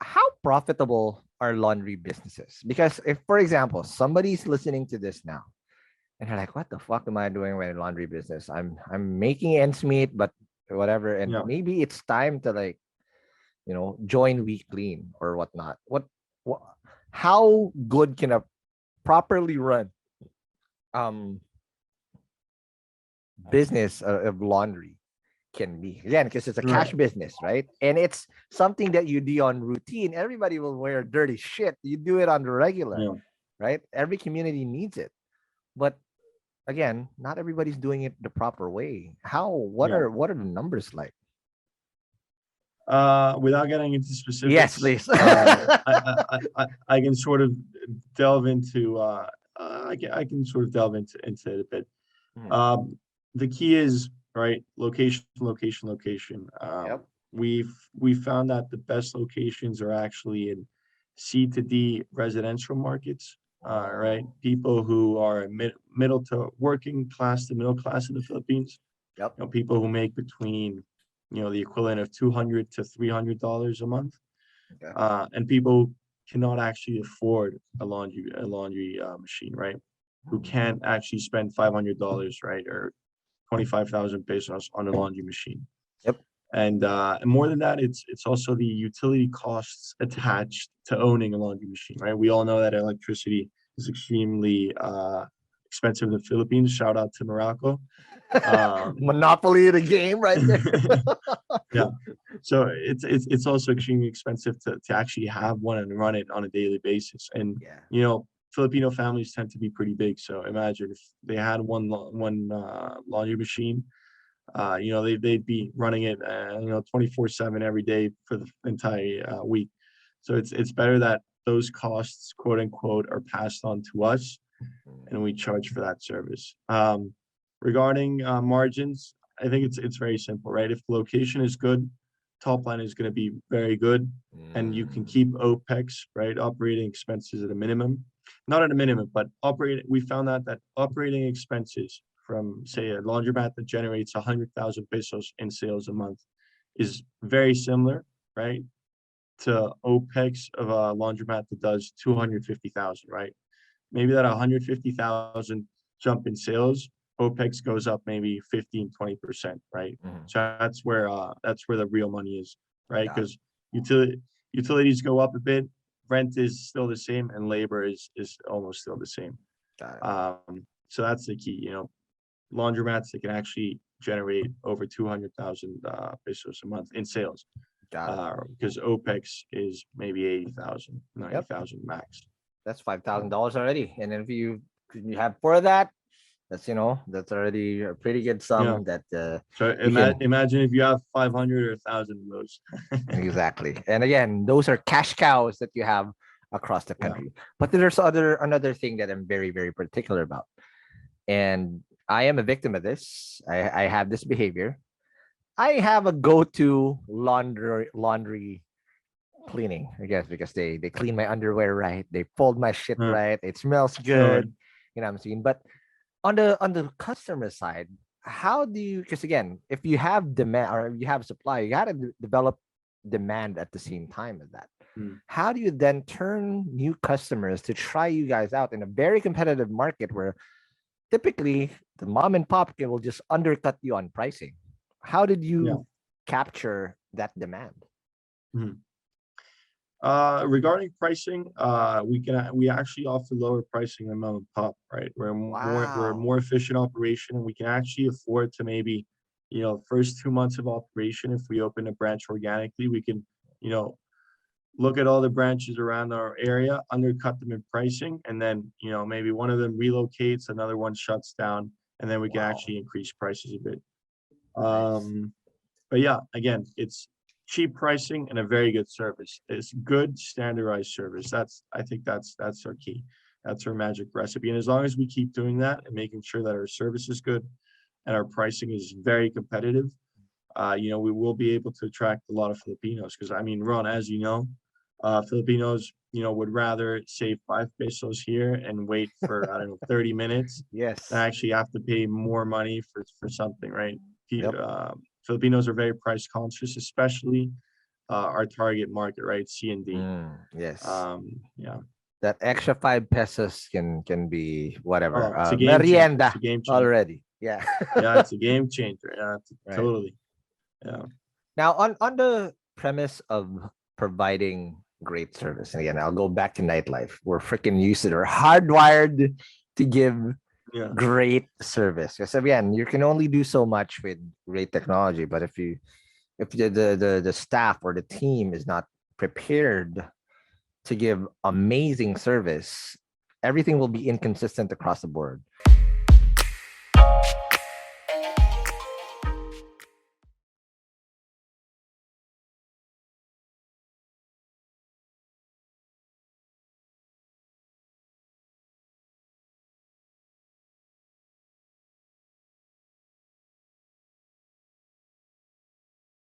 how profitable are laundry businesses? Because if, for example, somebody's listening to this now and they're like, "What the fuck am I doing with a laundry business? I'm making ends meet, but whatever." And Yeah. maybe it's time to like, join WeClean or whatnot. What how good can a properly run um business of laundry can be, again, because it's a cash Right. business, right? And it's something that you do on routine. Everybody will wear dirty shit. You do it on the regular, Yeah. right? Every community needs it. But again, not everybody's doing it the proper way. How Yeah. what are the numbers like? Without getting into Yes, specifics, please. I can sort of delve into I can sort of delve into it a bit. Mhm. Um, the key is right location, location, location. Yep. We found that the best locations are actually in C to D residential markets. Right, Oh, people who are middle to working class to middle class in the Philippines. yep. People who make between, the equivalent of $200 to $300 a month, Okay. and people cannot actually afford a laundry machine, right? Who Mhm. can't actually spend $500, right, or 25,000 pesos on a laundry machine. Yep. And more than that, it's also the utility costs attached to owning a laundry machine, right? We all know that electricity is extremely expensive in the Philippines. Shout out to Morocco. Um, Monopoly of the game right there. yeah. So it's also extremely expensive to actually have one and run it on a daily basis. And Yeah. Filipino families tend to be pretty big. So imagine if they had one laundry machine, they'd be running it 24/7 every day for the entire week. So it's better that those costs, quote unquote, are passed on to us and we charge for that service. Regarding margins, I think it's very simple, right? If the location is good, top line is going to be very good, and you can Mm. keep OPEX, right, operating expenses at a minimum, not at a minimum, but operating. We found out that operating expenses from say a laundromat that generates 100,000 pesos in sales a month is very similar, right, to OPEX of a laundromat that does 250,000, right? Maybe that 150,000 jump in sales, OPEX goes up maybe 15-20%, right? Mhm. So that's where the real money is, right? Got it. Because utilities go up a bit, rent is still the same, and labor is almost still the same. Got it. So that's the key, laundromats that can actually generate over 200,000 pesos a month in sales, Got it. because OPEX is maybe 80,000, ninety Yep. thousand max. That's $5,000 already. And if you have four of that, that's already a pretty good Yeah. sum that So you can. imagine if you have 500 or 1,000 of those. Exactly. And again, those are cash cows that you have across the Yeah. country. But there's another thing that I'm very, very particular about. And I am a victim of this. I have this behavior. I have a go-to laundry cleaning, I guess, because they clean my underwear right, they fold my shit Uh, right, it smells uh, good. You know what I'm saying? But on the customer side, how do you, because again, if you have demand or you have supply, you got to develop demand at the same time as that. mm, How do you then turn new customers to try you guys out in a very competitive market where typically the mom and pop will just undercut you on pricing? How did yeah. you capture that demand? Mhm. Regarding pricing, we actually offer lower pricing than mom and pop, right? We're a more Wow. efficient operation, and we can actually afford to maybe, first 2 months of operation, if we open a branch organically, we can, you know, look at all the branches around our area, undercut them in pricing, and then, maybe one of them relocates, another one shuts down, and then we can Wow. actually increase prices a bit. Nice. Um, but yeah, again, it's cheap pricing and a very good service. It's good standardized service. I think that's our key. That's our magic recipe. And as long as we keep doing that and making sure that our service is good and our pricing is very competitive, we will be able to attract a lot of Filipinos. Because I mean, Ron, as you know, Filipinos, would rather save 5 pesos here and wait for, I don't know, 30 minutes than Yes. actually have to pay more money for something, right? Yep. Filipinos are very price conscious, especially our target market, right? C and D. Yes. Yeah. That extra 5 pesos can be whatever. Oh, it's a game changer. It's Merienda a game changer. already. Yeah. Yeah, it's a game changer. Yeah, Right. totally. Yeah. Now on the premise of providing great service, and again, I'll go back to nightlife. We're freaking used to it. We're hardwired to give Yeah. great service. Because again, you can only do so much with great technology. But if the staff or the team is not prepared to give amazing service, everything will be inconsistent across the board.